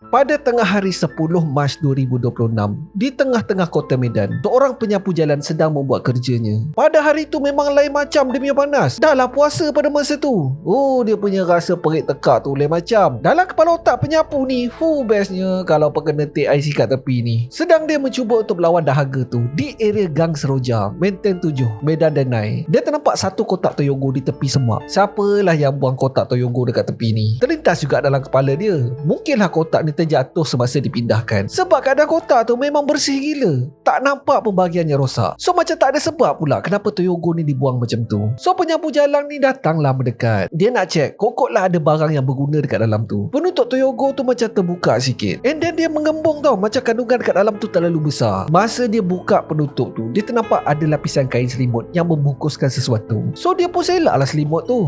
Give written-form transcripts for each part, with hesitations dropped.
Pada tengah hari 10 Mac 2026, di tengah-tengah kota Medan, seorang penyapu jalan sedang membuat kerjanya. Pada hari itu memang lain macam dia punya panas. Dah lah puasa pada masa tu. Dia punya rasa perit tekak tu lain macam. Dalam kepala otak penyapu ni, bestnya kalau perkena take IC kat tepi ni. Sedang dia mencuba untuk melawan dahaga tu di area Gang Seroja, Menteng 7, Medan Danai. Dia ternampak satu kotak Toyogo di tepi semak. Siapalah yang buang kotak Toyogo dekat tepi ni? Terlintas juga dalam kepala dia, mungkinlah kotak ni terjatuh semasa dipindahkan. Sebab keadaan kotak tu memang bersih gila. Tak nampak pun bahagiannya rosak. So macam tak ada sebab pula kenapa Toyogo ni dibuang macam tu. So penyapu jalan ni datanglah mendekat. Dia nak cek kokotlah ada barang yang berguna dekat dalam tu. Penutup Toyogo tu macam terbuka sikit. And then dia mengembung tau, macam kandungan dekat dalam tu terlalu besar. Masa dia buka penutup tu, dia ternampak ada lapisan kain selimut yang membungkuskan sesuatu. So dia pun selaklah selimut tu.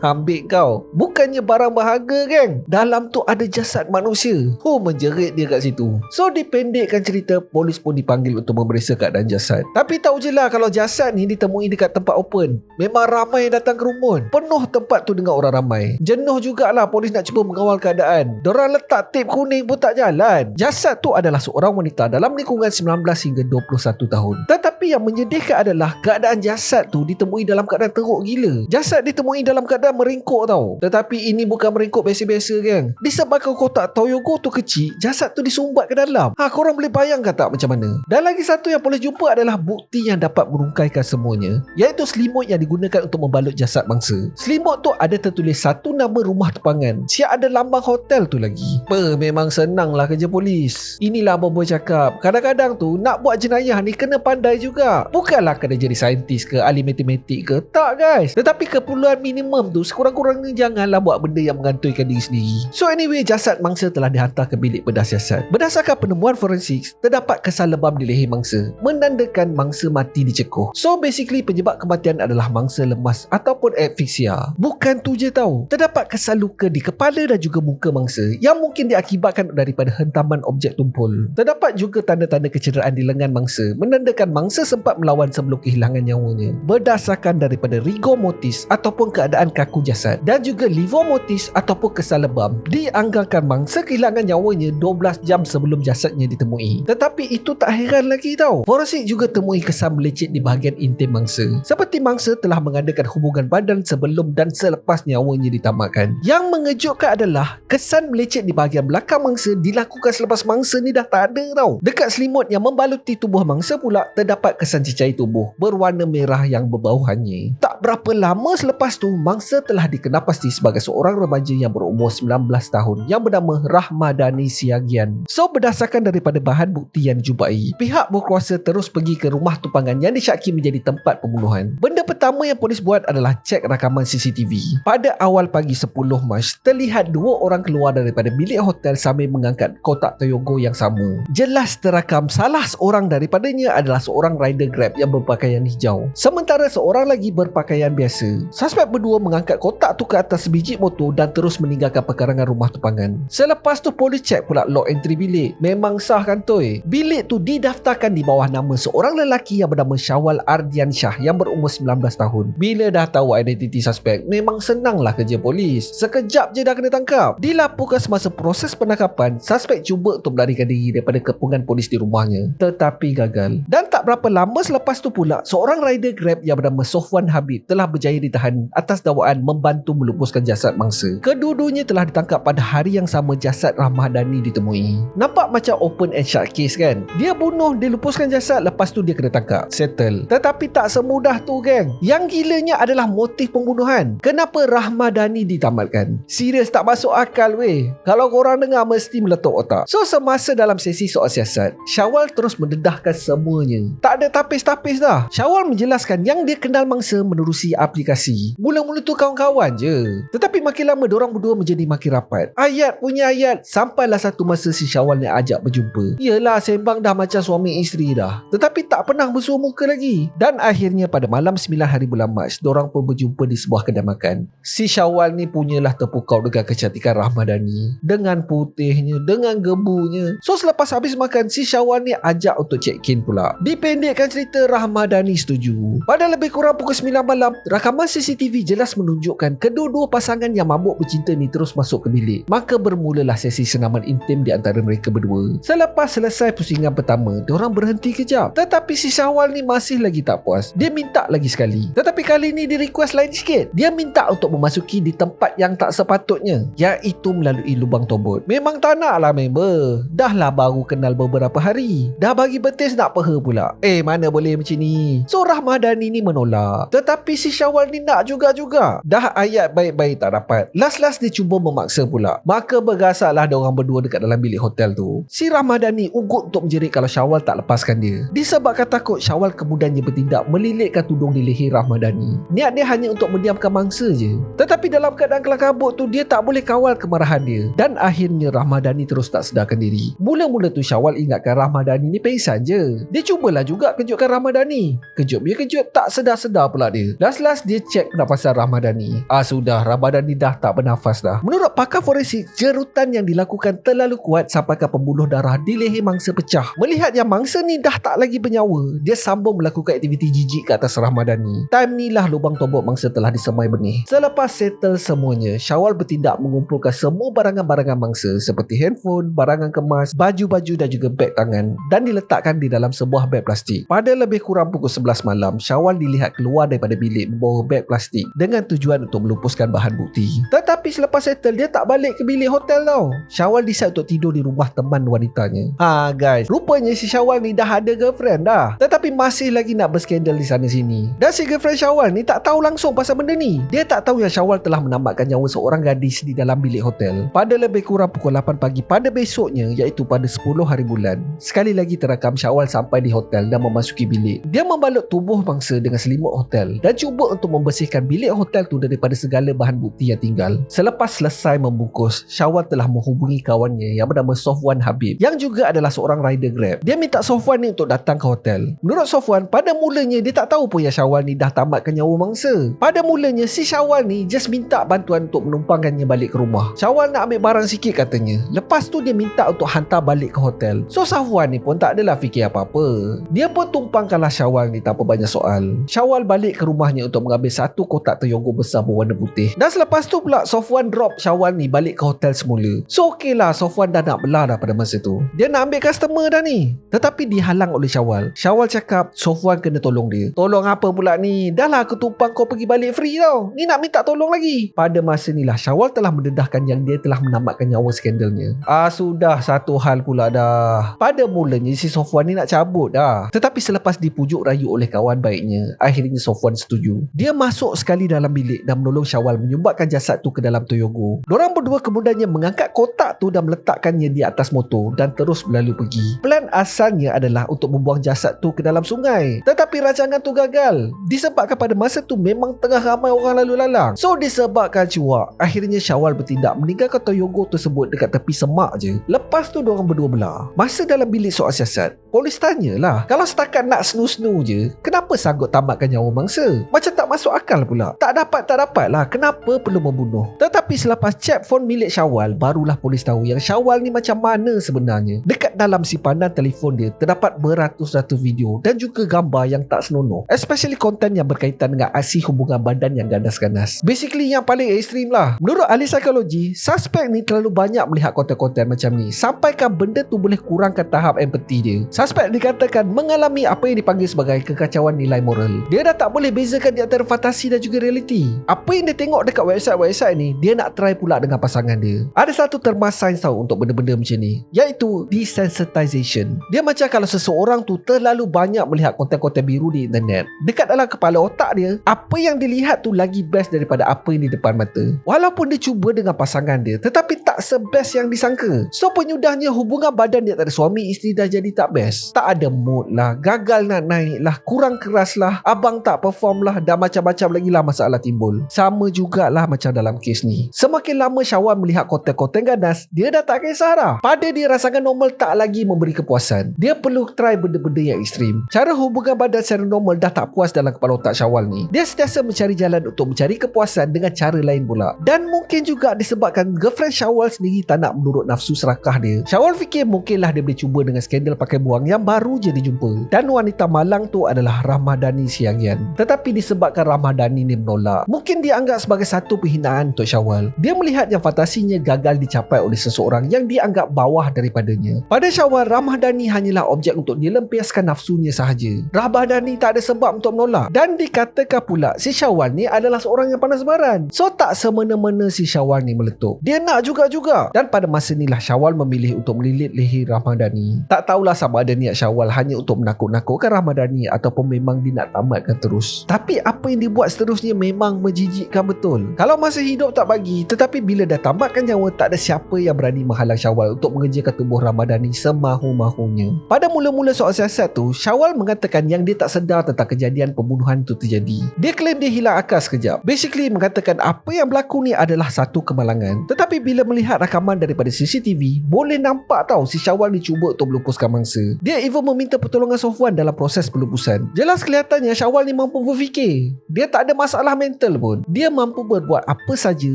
Ambil kau. Bukannya barang berharga kan? Dalam tu ada jasad manusia. Menjerit dia kat situ. So dipendekkan cerita, polis pun dipanggil untuk memeriksa keadaan jasad. Tapi tahu je lah kalau jasad ni ditemui dekat tempat open. Memang ramai yang datang kerumun. Penuh tempat tu dengan orang ramai. Jenuh jugalah polis nak cuba mengawal keadaan. Diorang letak tip kuning pun tak jalan. Jasad tu adalah seorang wanita dalam lingkungan 19 hingga 21 tahun. Tetapi yang menyedihkan adalah keadaan jasad tu ditemui dalam keadaan teruk gila. Jasad ditemui dalam keadaan meringkuk tau. Tetapi ini bukan meringkuk biasa-biasa kan. Disebabkan kotak Toyogo tu kecil, jasad tu disumbat ke dalam. Korang boleh bayangkan tak macam mana? Dan lagi satu yang polis jumpa adalah bukti yang dapat merungkaikan semuanya, iaitu selimut yang digunakan untuk membalut jasad mangsa. Selimut tu ada tertulis satu nama rumah tepangan. Siap ada lambang hotel tu lagi. Memang senanglah kerja polis. Inilah abang boy cakap, kadang-kadang tu nak buat jenayah ni kena pandai juga. Bukanlah kena jadi saintis ke, ahli matematik ke. Tak guys. Tetapi keperluan minimum tu sekurang-kurangnya janganlah buat benda yang mengantuikan diri sendiri. So anyway, jasad mangsa telah dihantar ke bilik bedah siasat. Berdasarkan penemuan forensik, terdapat kesal lebam di leher mangsa, menandakan mangsa mati dicekuh. So basically penyebab kematian adalah mangsa lemas ataupun asfiksia. Bukan tu je tau, terdapat kesal luka di kepala dan juga muka mangsa yang mungkin diakibatkan daripada hentaman objek tumpul. Terdapat juga tanda-tanda kecederaan di lengan mangsa, menandakan mangsa sempat melawan sebelum kehilangan nyawanya. Berdasarkan daripada rigor mortis ataupun keadaan kaku jasad dan juga livor mortis ataupun kesal lebam, dianggarkan mangsa kehilangan nyawanya 12 jam sebelum jasadnya ditemui. Tetapi itu tak heran lagi tau. Forensik juga temui kesan melecet di bahagian intim mangsa, seperti mangsa telah mengadakan hubungan badan sebelum dan selepas nyawanya ditamatkan. Yang mengejutkan adalah kesan melecet di bahagian belakang mangsa dilakukan selepas mangsa ni dah tak ada tau. Dekat selimut yang membaluti tubuh mangsa pula terdapat kesan cecair tubuh berwarna merah yang berbau hanyir. Tak berapa lama selepas tu, mangsa telah dikenal pasti sebagai seorang remaja yang berumur 19 tahun yang bernama Rahmadani Siagian. So berdasarkan daripada bahan bukti yang dijumpai, pihak berkuasa terus pergi ke rumah tumpangan yang disyaki menjadi tempat pembunuhan. Benda pertama yang polis buat adalah cek rakaman CCTV. Pada awal pagi 10 Mac, terlihat dua orang keluar daripada bilik hotel sambil mengangkat kotak Toyogo yang sama. Jelas terakam salah seorang daripadanya adalah seorang rider Grab yang berpakaian hijau, sementara seorang lagi berpakaian biasa. Suspek berdua mengangkat kotak tu ke atas sebiji motor dan terus meninggalkan pekarangan rumah tumpangan. Selepas tu polis cek pula log entry bilik. Memang sah kan toy? Bilik tu didaftarkan di bawah nama seorang lelaki yang bernama Syawal Ardian Shah yang berumur 19 tahun. Bila dah tahu identiti suspek, memang senanglah kerja polis. Sekejap je dah kena tangkap. Dilaporkan semasa proses penangkapan, suspek cuba untuk melarikan diri daripada kepungan polis di rumahnya, tetapi gagal. Dan tak berapa lama selepas tu pula, seorang rider Grab yang bernama Sofwan Habib telah berjaya ditahan atas dakwaan membantu melupuskan jasad mangsa. Kedua-duanya telah ditangkap pada hari yang sama jasad Rahmadani ditemui. Nampak macam open and shut case kan? Dia bunuh, dia lupuskan jasad, lepas tu dia kena tangkap, settle. Tetapi tak semudah tu geng. Yang gilanya adalah motif pembunuhan. Kenapa Rahmadani ditamatkan? Serius tak masuk akal weh. Kalau korang dengar mesti meletup otak. So semasa dalam sesi soal siasat, Syawal terus mendedahkan semuanya. Tak ada tapis-tapis dah. Syawal menjelaskan yang dia kenal mangsa menerusi aplikasi. Mula-mula tu kawan-kawan je, tetapi makin lama diorang berdua menjadi makin rapat. Ayat punya ayat. Sampailah satu masa si Syawal ni ajak berjumpa. Yelah, sembang dah macam suami isteri dah, tetapi tak pernah bersua muka lagi. Dan akhirnya pada malam 9 hari bulan Mac, diorang pun berjumpa di sebuah kedai makan. Si Syawal ni punyalah terpukau dengan kecantikan Rahmadani, dengan putihnya, dengan gebunya. So selepas habis makan, si Syawal ni ajak untuk check-in pula. Dipendekkan cerita, Rahmadani setuju. Pada lebih kurang pukul 9 malam, malam, rakaman CCTV jelas menunjukkan kedua-dua pasangan yang mabuk bercinta ni terus masuk ke bilik. Maka bermulalah sesi senaman intim di antara mereka berdua. Selepas selesai pusingan pertama, diorang berhenti kejap. Tetapi si Syawal ni masih lagi tak puas. Dia minta lagi sekali. Tetapi kali ni dia request lain sikit. Dia minta untuk memasuki di tempat yang tak sepatutnya, iaitu melalui lubang tombol. Memang tak nak lah member. Dah lah baru kenal beberapa hari. Dah bagi betis nak peha pula. Mana boleh macam ni. So Rahmadani ni menolak. Tetapi si Syawal ni nak juga-juga. Dah ayat baik-baik tak dapat. Last-last dia cuba memaksa pula. Maka bergasaklah diorang berdua dekat dalam bilik hotel tu. Si Rahmadani ugut untuk menjerit kalau Syawal tak lepaskan dia. Disebabkan takut Syawal kemudiannya bertindak melilitkan tudung di leher Rahmadani. Niat dia hanya untuk mendiamkan mangsa je. Tetapi dalam keadaan kelam kabut tu, dia tak boleh kawal kemarahan dia. Dan akhirnya Rahmadani terus tak sedarkan diri. Mula-mula tu Syawal ingatkan Rahmadani ni pengsan je. Dia cubalah juga kejutkan Rahmadani. Kejut dia kejut, tak sedar-sedar pula dia. Last-last dia cek pernafasan Rahmadani. Sudah, Rahmadani dah tak bernafas dah. Menurut pakar forensik, jerutan yang dilakukan terlalu kuat sampaikan pembuluh darah di leher mangsa pecah. Melihat yang mangsa ni dah tak lagi bernyawa, dia sambung melakukan aktiviti jijik ke atas Rahmadani. Time ni lah lubang tombok mangsa telah disemai benih. Selepas settle semuanya, Syawal bertindak mengumpulkan semua barangan-barangan mangsa seperti handphone, barangan kemas, baju-baju dan juga beg tangan dan diletakkan di dalam sebuah beg plastik. Pada lebih kurang pukul 11 malam, Syawal dilihat keluar daripada bilik membawa beg plastik dengan tujuan untuk melupuskan bahan bukti. Tetapi selepas settle, dia tak balik ke bilik hotel tau. Syawal decide untuk tidur di rumah teman wanitanya. Guys, rupanya si Syawal ni dah ada girlfriend dah. Tetapi masih lagi nak berskandal di sana sini. Dan si girlfriend Syawal ni tak tahu langsung pasal benda ni. Dia tak tahu yang Syawal telah menamatkan nyawa seorang gadis di dalam bilik hotel pada lebih kurang pukul 8 pagi pada besoknya, iaitu pada 10 hari bulan. Sekali lagi terakam Syawal sampai di hotel dan memasuki bilik. Dia membalut tubuh mangsa dengan selimut hotel dan cuba untuk membersihkan bilik hotel tu daripada segala bahan bukti yang tinggal. Selepas selesai membungkus, Syawal telah menghubungi kawannya yang bernama Sofwan Habib yang juga adalah seorang rider Grab. Dia minta Sofwan ni untuk datang ke hotel. Menurut Sofwan, pada mulanya dia tak tahu pun yang Syawal ni dah tamatkan nyawa mangsa. Pada mulanya si Syawal ni just minta bantuan untuk menumpangkannya balik ke rumah. Syawal nak ambil barang sikit katanya. Lepas tu dia minta untuk hantar balik ke hotel. So Sofwan ni pun tak adalah fikir apa-apa. Dia pun tumpangkanlah Syawal ni tanpa banyak soal. Syawal balik ke rumahnya untuk mengambil satu kotak toyogo besar berwarna putih. Dan selepas tu pula Sofwan drop Syawal ni balik ke hotel semula. So okey lah, Sofwan dah nak belah dah pada masa tu. Dia nak ambil customer dah ni. Tetapi dihalang oleh Syawal. Syawal cakap Sofwan kena tolong dia. Tolong apa pula ni? Dah lah aku tumpang kau pergi balik free tau. Ni nak minta tolong lagi. Pada masa ni lah Syawal telah mendedahkan yang dia telah menamatkan nyawa skandalnya. Sudah satu hal pula dah. Pada mulanya si Sofwan ni nak cabut dah. Tetapi selepas dipujuk rayu oleh kawan baiknya, akhirnya Sofwan setuju. Dia masuk sekali dalam bilik dan menolong Syawal menyumbatkan jasad tu ke dalam toyogo. Dorang berdua kemudiannya mengangkat kotak tu dan meletakkannya di atas motor dan terus berlalu pergi. Plan asalnya adalah untuk membuang jasad tu ke dalam sungai. Tetapi rancangan tu gagal disebabkan pada masa tu memang tengah ramai orang lalu lalang. So disebabkan cuak, akhirnya Syawal bertindak meninggalkan toyogo tersebut dekat tepi semak je. Lepas tu diorang berdua belah. Masa dalam bilik soal siasat, polis tanyalah, kalau setakat nak snu-snu je, kenapa sanggup tamatkan nyawa mangsa? Macam tak masuk akal pula. Tak dapat lah, kenapa perlu membunuh? Tetapi selepas cek phone milik Syawal, barulah polis tahu yang Syawal ni macam mana sebenarnya. Dekat dalam simpanan telefon dia terdapat beratus-ratus video dan juga gambar yang tak senonoh, especially konten yang berkaitan dengan aksi hubungan badan yang ganas-ganas. Basically yang paling ekstrim lah. Menurut ahli psikologi, suspek ni terlalu banyak melihat konten-konten macam ni sampaikan benda tu boleh kurangkan tahap empati dia. Suspek dikatakan mengalami apa yang dipanggil sebagai kekacauan nilai moral. Dia dah tak boleh bezakan di antara fantasi dan juga realiti. Apa yang dia tengok dekat website-website ni, dia nak try pula dengan pasangan dia. Ada satu terma sains tau untuk benda-benda macam ni, iaitu desensitization. Dia macam kalau seseorang tu terlalu banyak melihat konten-konten biru di internet, dekat dalam kepala otak dia, apa yang dilihat tu lagi best daripada apa yang di depan mata. Walaupun dia cuba dengan pasangan dia, tetapi tak se-best yang disangka. So penyudahnya hubungan badan dia antara suami isteri dah jadi tak best. Tak ada mood lah, gagal nak naik lah, kurang keras lah, abang tak perform lah, dan macam-macam lagi lah masalah timbul. Sama jugalah macam dalam kes ni. Semakin lama Syawal melihat konten-konten ganas, dia dah tak kisah dah. Pada dia rasakan normal tak lagi memberi kepuasan. Dia perlu try benda-benda yang ekstrim. Cara hubungan badan secara normal dah tak puas dalam kepala otak Syawal ni. Dia sentiasa mencari jalan untuk mencari kepuasan dengan cara lain pula. Dan mungkin juga disebabkan girlfriend Syawal sendiri tak nak menurut nafsu serakah dia. Syawal fikir mungkinlah dia boleh cuba dengan skandal pakai buang yang baru je dijumpa. Dan wanita malang tu adalah Rahmadani Siangian. Tetapi Tetapi disebabkan Ramadhani ni menolak, mungkin dia anggap sebagai satu penghinaan untuk Syawal. Dia melihat yang fantasinya gagal dicapai oleh seseorang yang dianggap bawah daripadanya. Pada Syawal, Ramadhani hanyalah objek untuk dilampiaskan nafsunya sahaja. Ramadhani tak ada sebab untuk menolak. Dan dikatakan pula si Syawal ni adalah seorang yang panas baran. So tak semena-mena si Syawal ni meletup. Dia nak juga. Dan pada masa inilah Syawal memilih untuk melilit leher Ramadhani. Tak tahulah sama ada niat Syawal hanya untuk menakut-nakutkan Ramadhani ataupun memang dia nak tamatkan terus. Tapi apa yang dibuat seterusnya memang menjijikkan betul. Kalau masih hidup tak bagi, tetapi bila dah tamatkan nyawa, tak ada siapa yang berani menghalang Syawal untuk mengerjakan tubuh Ramadhani semahu-mahunya. Pada mula-mula soal siasat tu, Syawal mengatakan yang dia tak sedar tentang kejadian pembunuhan itu terjadi. Dia klaim dia hilang akal sekejap. Basically mengatakan apa yang berlaku ni adalah satu kemalangan. Tetapi bila melihat rakaman daripada CCTV, boleh nampak tahu si Syawal ni cuba untuk melupuskan mangsa. Dia even meminta pertolongan Sofwan dalam proses pelupusan. Jelas kelihatannya Syawal ni mampu berfikir. Dia tak ada masalah mental pun. Dia mampu berbuat apa saja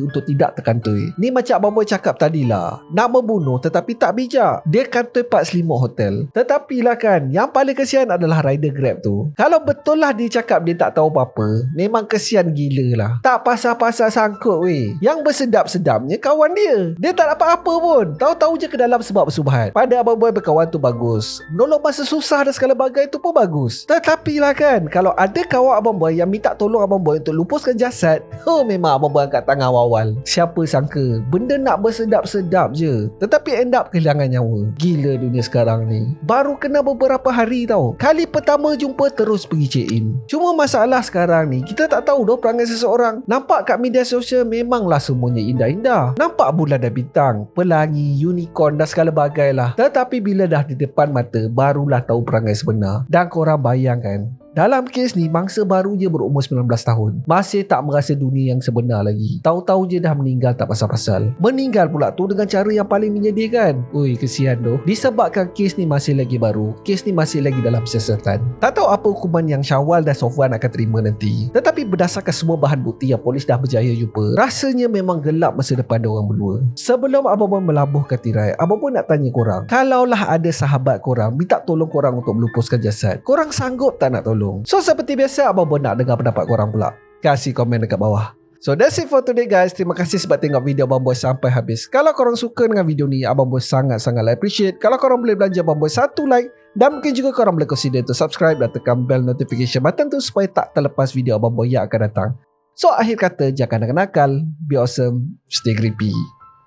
untuk tidak terkantoi. Ni macam Abang Boy cakap tadilah, nak membunuh tetapi tak bijak. Dia kantoi part selimut hotel. Tetapi lah kan, yang paling kesian adalah rider Grab tu. Kalau betul lah dia cakap dia tak tahu apa-apa, memang kesian gila lah. Tak pasal-pasal sangkut weh. Yang bersedap-sedapnya kawan dia. Dia tak dapat apa pun. Tahu-tahu je ke dalam sebab bersubahat. Pada Abang Boy berkawan tu bagus. Menolong masa susah dan segala bagai tu pun bagus. Tetapi lah kan, kalau ada kawan Abang Boy yang minta tolong Abang Boy untuk lupuskan jasad, memang Abang Boy angkat tangan awal. Siapa sangka benda nak bersedap-sedap je, tetapi end up kehilangan nyawa. Gila dunia sekarang ni. Baru kena beberapa hari tau. Kali pertama jumpa terus pergi check in. Cuma masalah sekarang ni, kita tak tahu dah perangai seseorang. Nampak kat media sosial memanglah semuanya indah-indah. Nampak bulan dan bintang, pelangi, unicorn dan segala bagai lah. Tetapi bila dah di depan mata, barulah tahu perangai sebenar. Dan korang bayangkan, dalam kes ni, mangsa baru je berumur 19 tahun. Masih tak merasa dunia yang sebenar lagi. Tahu-tahu je dah meninggal tak pasal-pasal. Meninggal pula tu dengan cara yang paling menyedihkan. Ui, kesian tu. Disebabkan kes ni masih lagi baru. Kes ni masih lagi dalam siasatan. Tak tahu apa hukuman yang Syawal dan Sofwan akan terima nanti. Tetapi berdasarkan semua bahan bukti yang polis dah berjaya jumpa, rasanya memang gelap masa depan diorang berdua. Sebelum Abang Boy melabuhkan tirai, Abang Boy nak tanya korang, kalaulah ada sahabat korang minta tolong korang untuk melupuskan jasad, korang sanggup tak nak tolong? So seperti biasa, Abang Boy nak dengar pendapat korang pula. Kasih komen dekat bawah. So that's it for today guys. Terima kasih sebab tengok video Abang Boy sampai habis. Kalau korang suka dengan video ni, Abang Boy sangat-sangat appreciate kalau korang boleh belanja Abang Boy satu like. Dan mungkin juga korang boleh consider untuk subscribe dan tekan bell notification button tu supaya tak terlepas video Abang Boy yang akan datang. So akhir kata, jangan nakal-nakal, be awesome, stay creepy.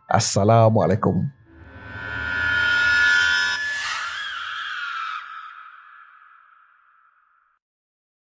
Assalamualaikum.